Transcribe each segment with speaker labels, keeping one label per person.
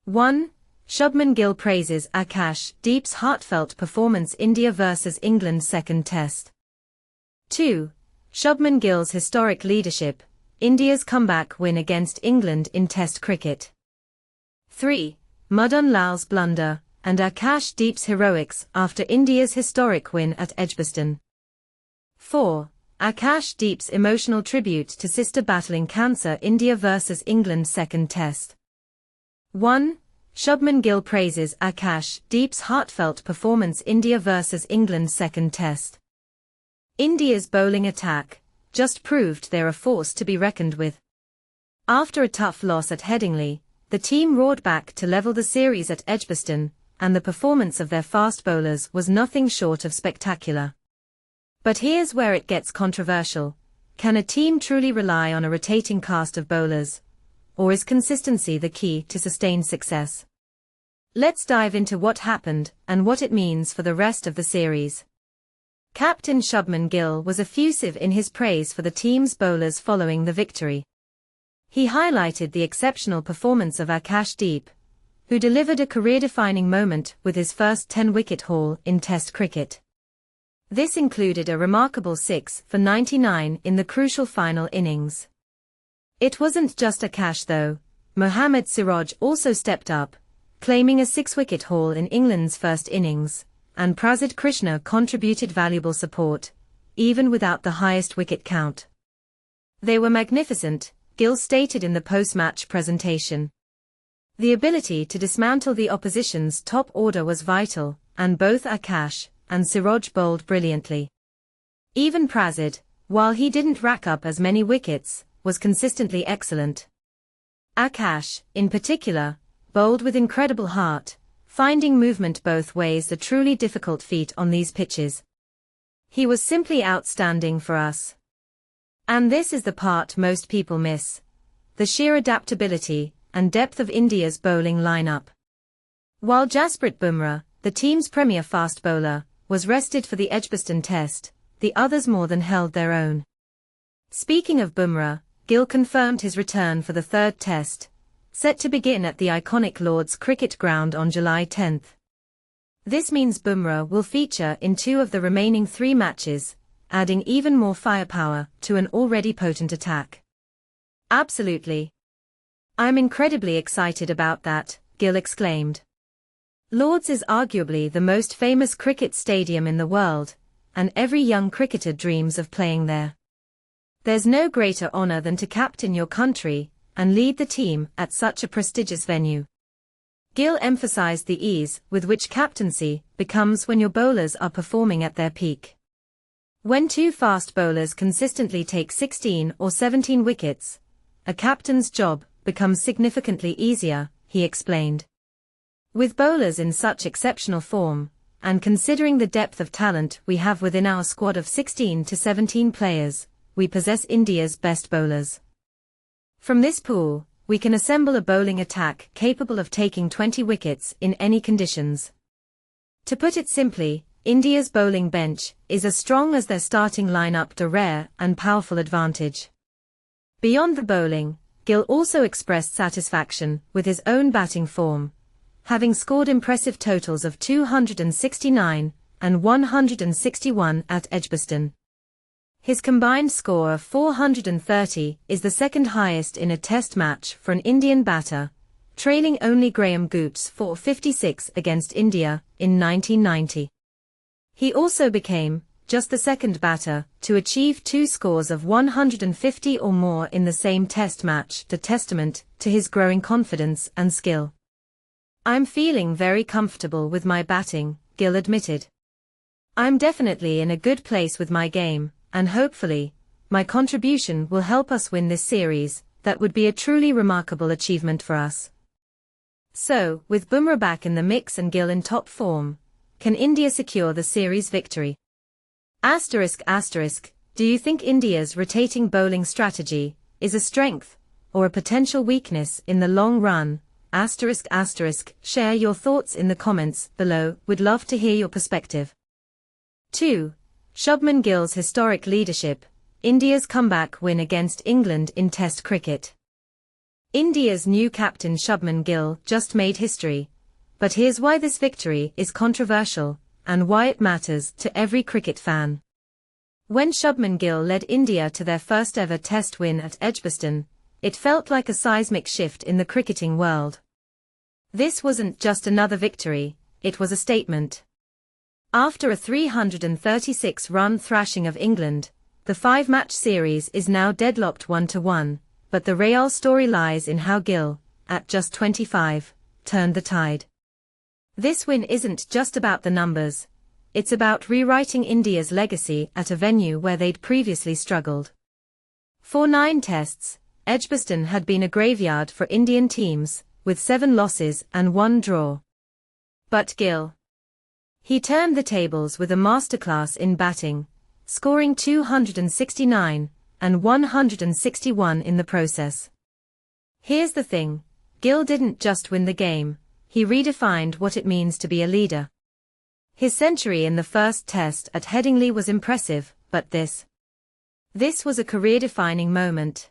Speaker 1: 1. Shubman Gill praises Akash Deep's heartfelt performance India vs England second test. 2. Shubman Gill's historic leadership, India's comeback win against England in Test cricket. 3. Madan's blunder, and Akash Deep's heroics after India's historic win at Edgbaston. 4. Akash Deep's emotional tribute to sister battling cancer India vs England second test. 1. Shubman Gill praises Akash Deep's heartfelt performance India vs England second test. India's bowling attack just proved they're a force to be reckoned with. After a tough loss at Headingley, the team roared back to level the series at Edgbaston, and the performance of their fast bowlers was nothing short of spectacular. But here's where it gets controversial. Can a team truly rely on a rotating cast of bowlers? Or is consistency the key to sustained success? Let's dive into what happened and what it means for the rest of the series. Captain Shubman Gill was effusive in his praise for the team's bowlers following the victory. He highlighted the exceptional performance of Akash Deep, who delivered a career-defining moment with his first 10-wicket haul in Test cricket. This included a remarkable 6 for 99 in the crucial final innings. It wasn't just Akash though. Mohammad Siraj also stepped up, claiming a 6-wicket haul in England's first innings, and Prasid Krishna contributed valuable support, even without the highest wicket count. They were magnificent, Gill stated in the post-match presentation. The ability to dismantle the opposition's top order was vital, and both Akash and Siraj bowled brilliantly. Even Prasid, while he didn't rack up as many wickets, was consistently excellent. Akash, in particular, bowled with incredible heart, finding movement both ways a truly difficult feat on these pitches. He was simply outstanding for us. And this is the part most people miss: the sheer adaptability and depth of India's bowling lineup. While Jasprit Bumrah, the team's premier fast bowler, was rested for the Edgbaston test, the others more than held their own. Speaking of Bumrah, Gill confirmed his return for the third test, set to begin at the iconic Lord's Cricket Ground on July 10. This means Bumrah will feature in 2 of the remaining 3 matches, adding even more firepower to an already potent attack. Absolutely. I'm incredibly excited about that, Gill exclaimed. Lord's is arguably the most famous cricket stadium in the world, and every young cricketer dreams of playing there. There's no greater honor than to captain your country and lead the team at such a prestigious venue. Gill emphasized the ease with which captaincy becomes when your bowlers are performing at their peak. When 2 fast bowlers consistently take 16 or 17 wickets, a captain's job becomes significantly easier, he explained. With bowlers in such exceptional form, and considering the depth of talent we have within our squad of 16 to 17 players, we possess India's best bowlers. From this pool, we can assemble a bowling attack capable of taking 20 wickets in any conditions. To put it simply, India's bowling bench is as strong as their starting lineup, a rare and powerful advantage. Beyond the bowling, Gill also expressed satisfaction with his own batting form, having scored impressive totals of 269 and 161 at Edgbaston. His combined score of 430 is the second highest in a test match for an Indian batter, trailing only Graham Gooch's 456 against India in 1990. He also became just the second batter to achieve 2 scores of 150 or more in the same test match, a testament to his growing confidence and skill. I'm feeling very comfortable with my batting, Gill admitted. I'm definitely in a good place with my game, and hopefully, my contribution will help us win this series. That would be a truly remarkable achievement for us. So, with Bumrah back in the mix and Gill in top form, can India secure the series victory? Do you think India's rotating bowling strategy is a strength or a potential weakness in the long run? Share your thoughts in the comments below. We'd love to hear your perspective. 2. Shubman Gill's historic leadership, India's comeback win against England in Test cricket. India's new captain Shubman Gill just made history. But here's why this victory is controversial, and why it matters to every cricket fan. When Shubman Gill led India to their first ever Test win at Edgbaston, it felt like a seismic shift in the cricketing world. This wasn't just another victory, it was a statement. After a 336-run thrashing of England, the 5-match series is now deadlocked 1-1, but the real story lies in how Gill, at just 25, turned the tide. This win isn't just about the numbers, it's about rewriting India's legacy at a venue where they'd previously struggled. For 9 tests, Edgbaston had been a graveyard for Indian teams, with 7 losses and 1 draw. But Gill, he turned the tables with a masterclass in batting, scoring 269 and 161 in the process. Here's the thing, Gill didn't just win the game, he redefined what it means to be a leader. His century in the first test at Headingley was impressive, but this was a career-defining moment.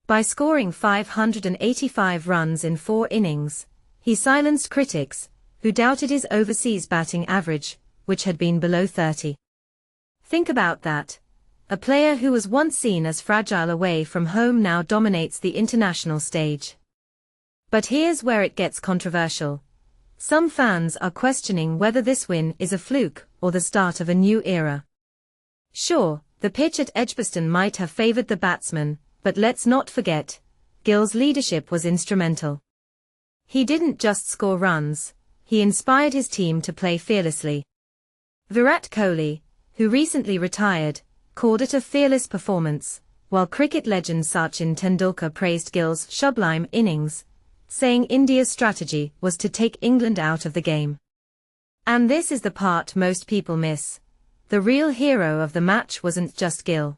Speaker 1: By scoring 585 runs in 4 innings, he silenced critics, who doubted his overseas batting average, which had been below 30. Think about that. A player who was once seen as fragile away from home now dominates the international stage. But here's where it gets controversial. Some fans are questioning whether this win is a fluke or the start of a new era. Sure, the pitch at Edgbaston might have favored the batsman, but let's not forget, Gill's leadership was instrumental. He didn't just score runs, he inspired his team to play fearlessly. Virat Kohli, who recently retired, called it a fearless performance, while cricket legend Sachin Tendulkar praised Gill's sublime innings, saying India's strategy was to take England out of the game. And this is the part most people miss. The real hero of the match wasn't just Gill.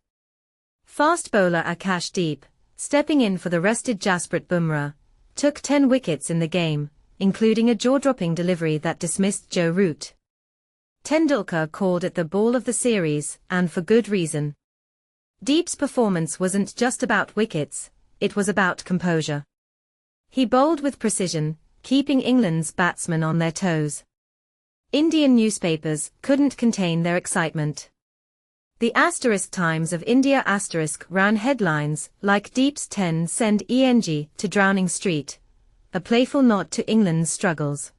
Speaker 1: Fast bowler Akash Deep, stepping in for the rested Jasprit Bumrah, took 10 wickets in the game, including a jaw-dropping delivery that dismissed Joe Root. Tendulkar called it the ball of the series, and for good reason. Deep's performance wasn't just about wickets, it was about composure. He bowled with precision, keeping England's batsmen on their toes. Indian newspapers couldn't contain their excitement. The *Times of India * ran headlines like Deep's 10 send ENG to Drowning Street, a playful nod to England's struggles.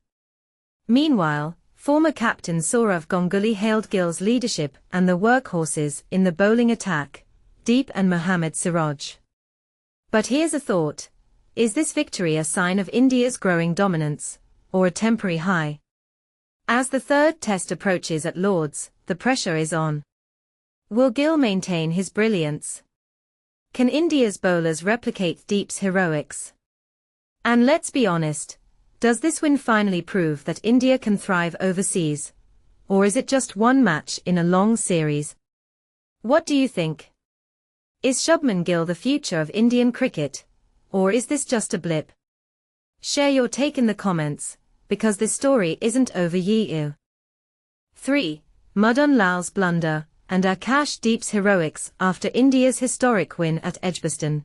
Speaker 1: Meanwhile, former captain Sourav Ganguly hailed Gill's leadership and the workhorses in the bowling attack, Deep and Mohammad Siraj. But here's a thought. Is this victory a sign of India's growing dominance, or a temporary high? As the 3rd test approaches at Lord's, the pressure is on. Will Gill maintain his brilliance? Can India's bowlers replicate Deep's heroics? And let's be honest, does this win finally prove that India can thrive overseas? Or is it just one match in a long series? What do you think? Is Shubman Gill the future of Indian cricket? Or is this just a blip? Share your take in the comments, because this story isn't over yet. 3. Madan Lal's blunder, and Akash Deep's heroics after India's historic win at Edgbaston.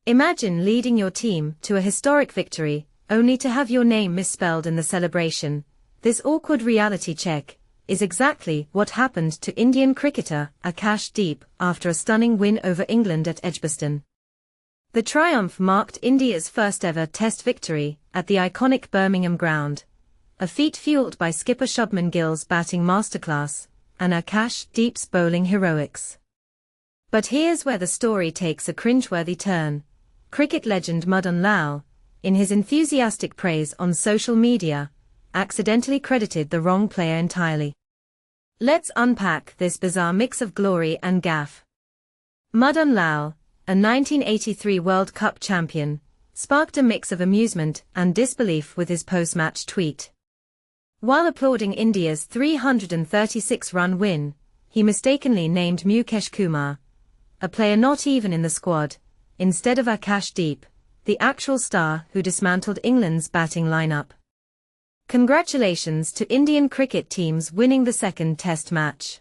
Speaker 1: Imagine leading your team to a historic victory, only to have your name misspelled in the celebration. This awkward reality check is exactly what happened to Indian cricketer Akash Deep after a stunning win over England at Edgbaston. The triumph marked India's first ever Test victory at the iconic Birmingham ground, a feat fueled by skipper Shubman Gill's batting masterclass and Akash Deep's bowling heroics. But here's where the story takes a cringeworthy turn. Cricket legend Madan Lal, in his enthusiastic praise on social media, accidentally credited the wrong player entirely. Let's unpack this bizarre mix of glory and gaffe. Madan Lal, a 1983 World Cup champion, sparked a mix of amusement and disbelief with his post-match tweet. While applauding India's 336-run win, he mistakenly named Mukesh Kumar, a player not even in the squad, instead of Akash Deep, the actual star who dismantled England's batting lineup. Congratulations to Indian cricket teams winning the 2nd Test match.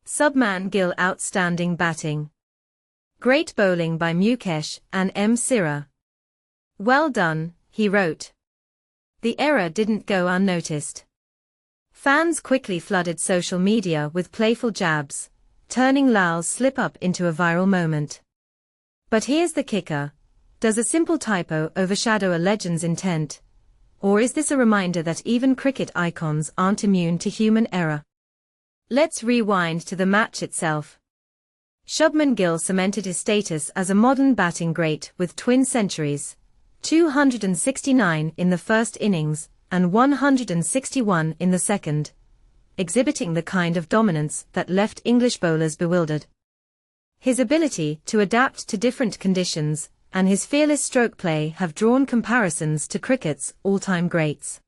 Speaker 1: Shubman Gill outstanding batting. Great bowling by Mukesh and M. Sira. Well done, he wrote. The error didn't go unnoticed. Fans quickly flooded social media with playful jabs, turning Lal's slip-up into a viral moment. But here's the kicker. Does a simple typo overshadow a legend's intent? Or is this a reminder that even cricket icons aren't immune to human error? Let's rewind to the match itself. Shubman Gill cemented his status as a modern batting great with twin centuries, 269 in the first innings and 161 in the second, exhibiting the kind of dominance that left English bowlers bewildered. His ability to adapt to different conditions and his fearless stroke play have drawn comparisons to cricket's all-time greats.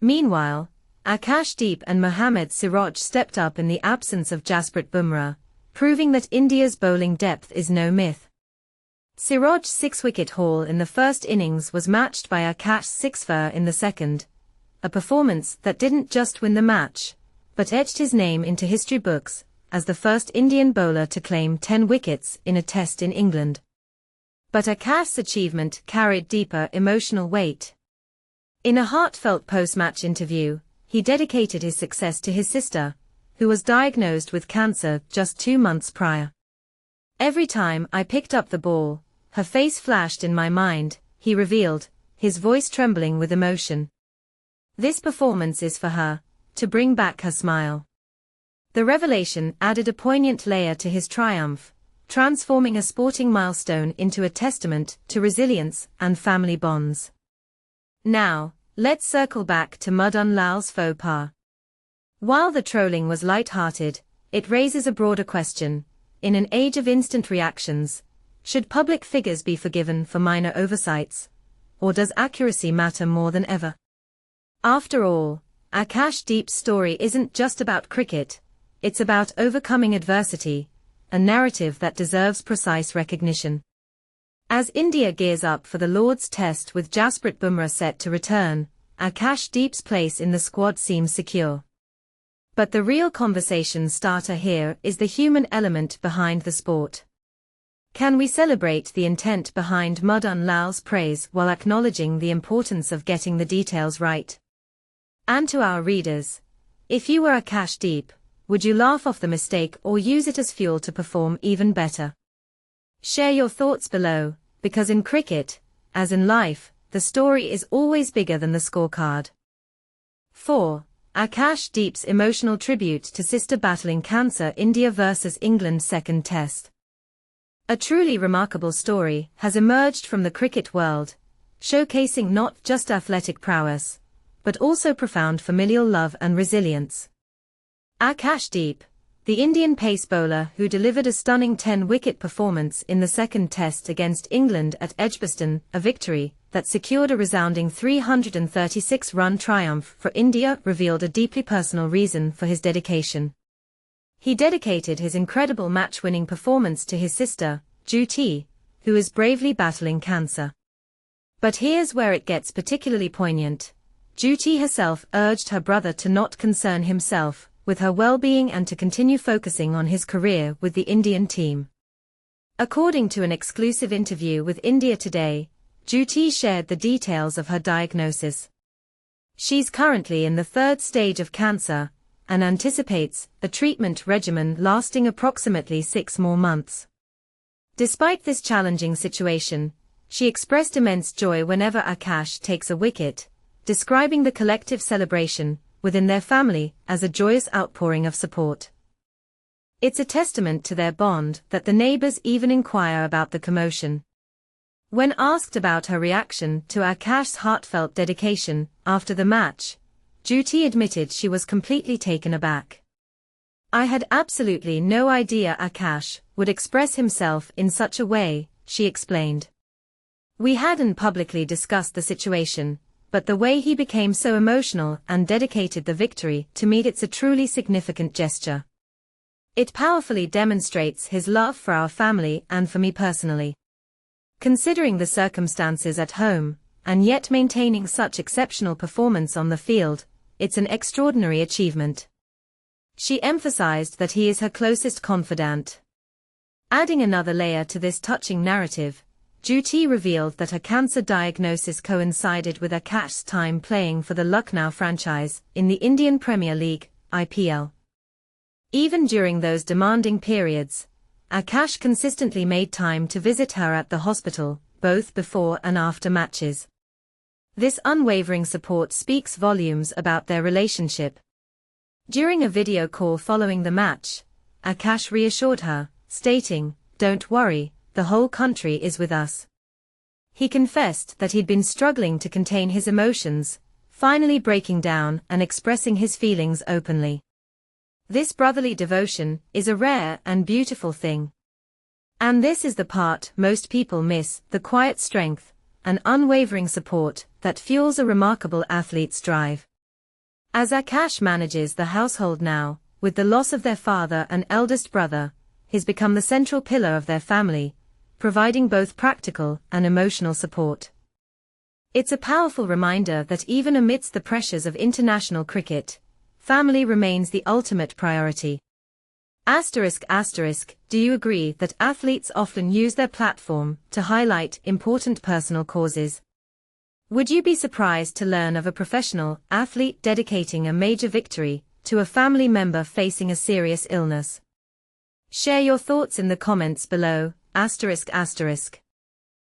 Speaker 1: Meanwhile, Akash Deep and Mohammad Siraj stepped up in the absence of Jasprit Bumrah, proving that India's bowling depth is no myth. Siraj's 6-wicket haul in the first innings was matched by Akash's 6-for in the second, a performance that didn't just win the match, but etched his name into history books as the first Indian bowler to claim 10 wickets in a test in England. But Akash's achievement carried deeper emotional weight. In a heartfelt post-match interview, he dedicated his success to his sister, who was diagnosed with cancer just 2 months prior. Every time I picked up the ball, her face flashed in my mind, he revealed, his voice trembling with emotion. This performance is for her, to bring back her smile. The revelation added a poignant layer to his triumph, transforming a sporting milestone into a testament to resilience and family bonds. Now, let's circle back to Madan Lal's faux pas. While the trolling was light-hearted, it raises a broader question. In an age of instant reactions, should public figures be forgiven for minor oversights? Or does accuracy matter more than ever? After all, Akash Deep's story isn't just about cricket, it's about overcoming adversity, a narrative that deserves precise recognition. As India gears up for the Lord's Test with Jasprit Bumrah set to return, Akash Deep's place in the squad seems secure. But the real conversation starter here is the human element behind the sport. Can we celebrate the intent behind Madan Lal's praise while acknowledging the importance of getting the details right? And to our readers, if you were Akash Deep, would you laugh off the mistake or use it as fuel to perform even better? Share your thoughts below, because in cricket, as in life, the story is always bigger than the scorecard. 4. Akash Deep's emotional tribute to sister battling cancer. India vs England second test. A truly remarkable story has emerged from the cricket world, showcasing not just athletic prowess, but also profound familial love and resilience. Akash Deep, the Indian pace bowler who delivered a stunning 10-wicket performance in the second test against England at Edgbaston, a victory that secured a resounding 336-run triumph for India, revealed a deeply personal reason for his dedication. He dedicated his incredible match-winning performance to his sister, Jyoti, who is bravely battling cancer. But here's where it gets particularly poignant. Jyoti herself urged her brother to not concern himself with her well-being and to continue focusing on his career with the Indian team. According to an exclusive interview with India Today, Jyoti shared the details of her diagnosis. She's currently in the 3rd stage of cancer and anticipates a treatment regimen lasting approximately 6 more months. Despite this challenging situation, she expressed immense joy whenever Akash takes a wicket, describing the collective celebration within their family as a joyous outpouring of support. It's a testament to their bond that the neighbors even inquire about the commotion. When asked about her reaction to Akash's heartfelt dedication after the match, Jyoti admitted she was completely taken aback. "I had absolutely no idea Akash would express himself in such a way," she explained. "We hadn't publicly discussed the situation, but the way he became so emotional and dedicated the victory to me, it's a truly significant gesture. It powerfully demonstrates his love for our family and for me personally. Considering the circumstances at home, and yet maintaining such exceptional performance on the field, it's an extraordinary achievement." She emphasized that he is her closest confidant. Adding another layer to this touching narrative, Duty revealed that a cancer diagnosis coincided with Akash's time playing for the Lucknow franchise in the Indian Premier League, IPL. Even during those demanding periods, Akash consistently made time to visit her at the hospital, both before and after matches. This unwavering support speaks volumes about their relationship. During a video call following the match, Akash reassured her, stating, "Don't worry, the whole country is with us." He confessed that he'd been struggling to contain his emotions, finally breaking down and expressing his feelings openly. This brotherly devotion is a rare and beautiful thing. And this is the part most people miss, the quiet strength and unwavering support that fuels a remarkable athlete's drive. As Akash manages the household now, with the loss of their father and eldest brother, he's become the central pillar of their family, providing both practical and emotional support. It's a powerful reminder that even amidst the pressures of international cricket, family remains the ultimate priority. Do you agree that athletes often use their platform to highlight important personal causes? Would you be surprised to learn of a professional athlete dedicating a major victory to a family member facing a serious illness? Share your thoughts in the comments below. ****